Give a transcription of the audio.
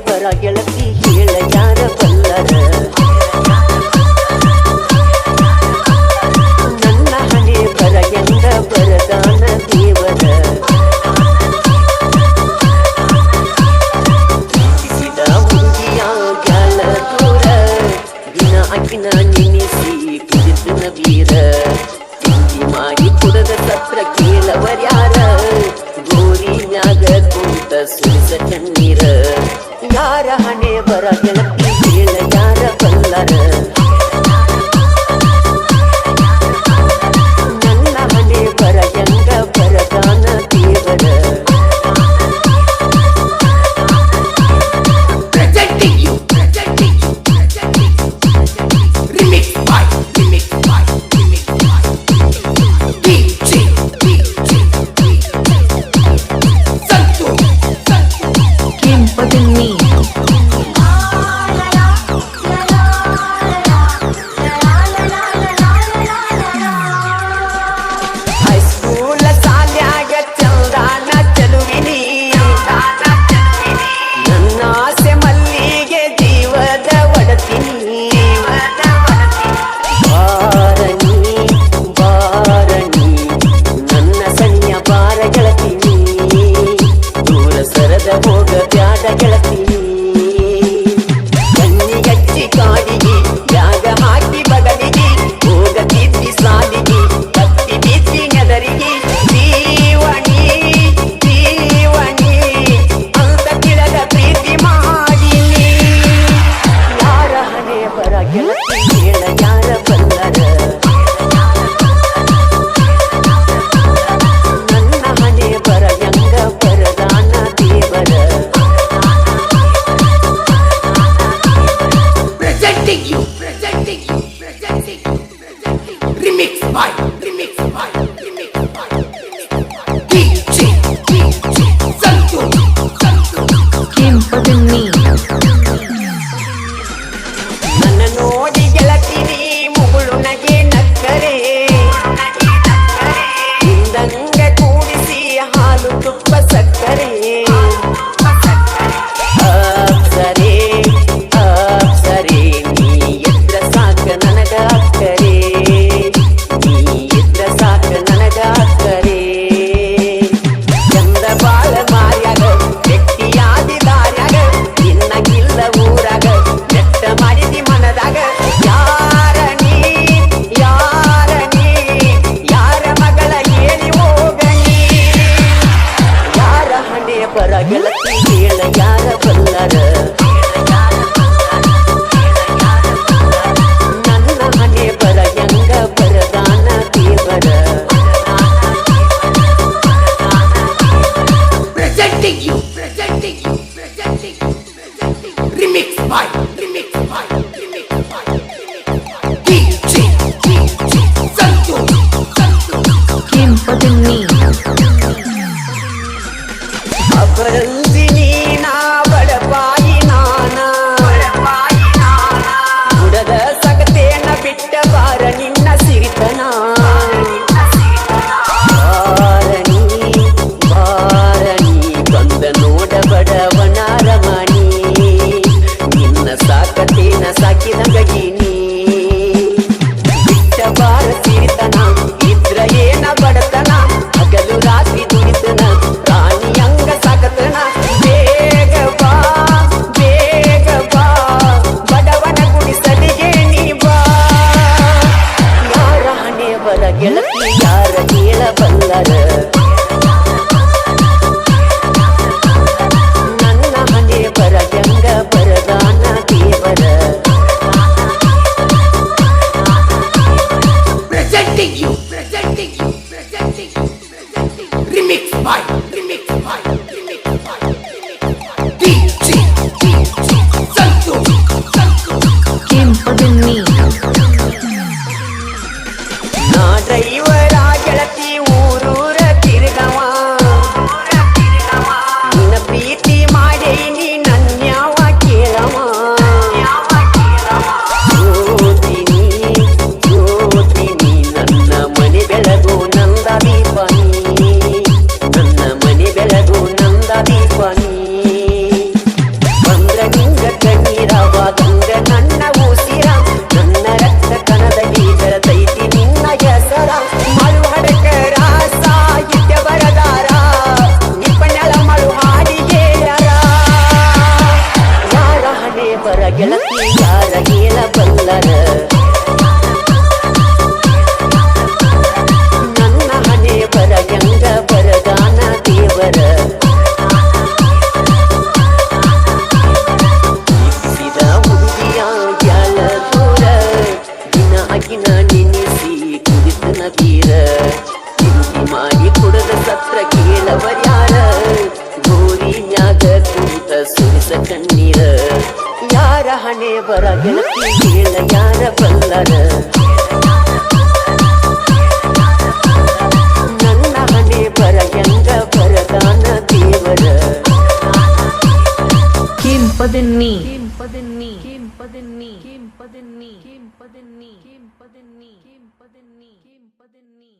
ಬರ ಗೆಳತಿ ಹೇಳ ಯಾರ ಬಲ್ಲರ ನನ್ನ ಹಣೆ ಬರ ಎಂದ ಬರದಾನ ದೇವರ ಪ್ರೀತಿಸಿದ ಹುಡುಗಿಯ ಗಾಲ ದೂರ ದಿನ ಅಕ್ಕಿನ ನೆನೆಸಿ ಕುದಿತನ ವೀರ ತಿಂಡಿ ಮಾಡಿ ಕುಡದ ಸತ್ರ ಕೇಳವರ್ಯಾರ ಗೋರಿ ಮ್ಯಾಗ ಕುಂತ ಸುರಿಸ ಕಣ್ಣೀರ ಯಾರ ಹಣೆ ಬರ ಗೆಳತಿ ಹೇಳ ಯಾರ ಬಲ್ಲರ ನನ್ನ ಹಣೆ ಬರ ಎಂಗ ಬರದಾನ ದೇವರ ಹೋಗ ಬ್ಯಾಡ ಗೆಳತಿ ಕಣ್ಣಿಗಚ್ಚಿ ಕಾಡಿಗೆ ಯಾಗ ಹಾಕಿ ಬಗಲಿಗೆ ಹೋಗತಿದ್ದಿ ಸಾಲಿಗೆ ಕತ್ತಿ ಬಿದ್ದಿ ನೆದರಿಗೆ ಜೀವಣಿ ಜೀವಣಿ ಅಂತ ಕಿಳದ ಪ್ರೀತಿ ಮಾಡಿನಿ ಯಾರ ಹಣೆ ಬರ ಗೆಳತಿ ಹೇಳ ಯಾರ ಬಲ್ಲರ ನನ್ನ ಹಣೆ ಬರ ಎಂಗ ಬರದಾನ ನನ್ನ ನೋಡಿ ಗೆಳತಿನಿ ಮುಗುಳು ನಗೆ ನಕ್ಕರೆ ಹಿಂದಂಗ ಕೂಡಿಸಿ ಹಾಲು ತುಪ್ಪ ಸಕ್ಕರೆ ಅಪ್ಸರೆ ಅಪ್ಸರೆ ನೀ ಎದ್ರ ಸಾಕ ನನಗ ಅಕ್ಕರೆ ನೀ ಎದ್ರ ಸಾಕ ನನಗ ಅಕ್ಕರೆ ಚಂದ ಬಾಳ ಮಾರ್ಯಾಗ ಗಟ್ಟಿಯಾದಿ ದಾರ್ಯಾಗ ಇನ್ನಗಿಲ್ಲ ಊರಾಗ ನೆಟ್ಟ ಮಾಡಿದಿ ಮನದಾಗ ಯಾರ ನೀ ಯಾರ ಮಗಳ ಹೇಳಿ ಹೋಗಣಿ ಯಾರ ಹಣೆ ಬರ ಗೆಳತಿ ಹೇಳ ಯಾರ ಬಲ್ಲರ ನನ್ನ ಹಣೆ ಬರ ಎಂಗ ಬರದಾನ ದೇವರ ಅಪರಂಜಿನಿ ನಾ ಬಡಪಾಯಿ ನಾನ ಗುಡದ ಸಗತೇನ ಬಿಟ್ಟ ಬಾರ ನಿನ್ನ ಸಿರಿತನ ಬಾರಣಿ ಬಾರಣಿ ಬಂದ ನೋಡ ಬಡವನ ರಮಣಿ ನಿನ್ನ ಸಾಕ ಕೆಂಪದೆನ್ನಿ ನಾ ಡ್ರೈವರ ಗೆಳತಿ ಊರೂರ ತಿರುಗವ ನಿನ್ನ ಪ್ರೀತಿ ಮಾಡೇನಿ ನನ್ಯಾವ ಕೇಳವ ಜ್ಯೋತಿನಿ ಜ್ಯೋತಿನಿ ನನ್ನ ಮನೆ ಬೆಳಗು ನಂದ ದೀಪನಿ ನನ್ನ ಮನೆ ಬೆಳಗು ನಂದ ದೀಪನಿ ಬಂದ್ರ ನಿಂಗ ಕಣ್ಣೀರವಾದಂಗ ನನ್ನ ಉಸಿರ ನನ್ನ ರಕ್ತ ಕಣದಲ್ಲಿ ಬೆಳತೈತಿ ನಿನ್ನ ಹೆಸರ ಮಳು ಹಡಕರ ಸಾಹಿತ್ಯ ಬರದಾರ ನಿಪ್ಪಣ್ಣಳ ಮಳು ಹಾಡಿ ಹೇಳ್ಯಾರ ಯಾರ ಹಣೆ ಬರ ಗೆಳತಿ ಯಾರ ಹೇಳಬಲ್ಲರ ನನ್ನ ಹಣೆ ಬರ ಹೆಂಗ ಬರದಾನ ದೇವರ ಅಗಿನ ನೆನೆಸಿ ಕುಡಿತನ ಬೀರ ತಿಂಡಿ ಮಾಡಿ ಕುಡದ ಸತ್ರ ಕೇಳವರ್ಯಾರ ಗೋರಿ ಮ್ಯಾಗ ಕುಂತ ಸುರಿಸ ಕಣ್ಣೀರ ಯಾರ ಹಣೆ ಬರ ಗೆಳತಿ ಹೇಳ ಯಾರ ಬಲ್ಲರ ನನ್ನ ಹಣೆ ಬರ ಹೆಂಗ ಬರದಾನ ದೇವರ ಕೆಂಪದೆನ್ನಿ ಕೆಂಪದೆನ್ನಿ ಕೆಂಪದೆನ್ನಿ ಕೆಂಪದೆನ್ನಿ ಕೆಂಪದೆನ್ನಿ ಕೆಂಪದೆನ್ನಿ ಕೆಂಪದೆನ್ನಿ ಕೆಂಪದೆನ್ನಿ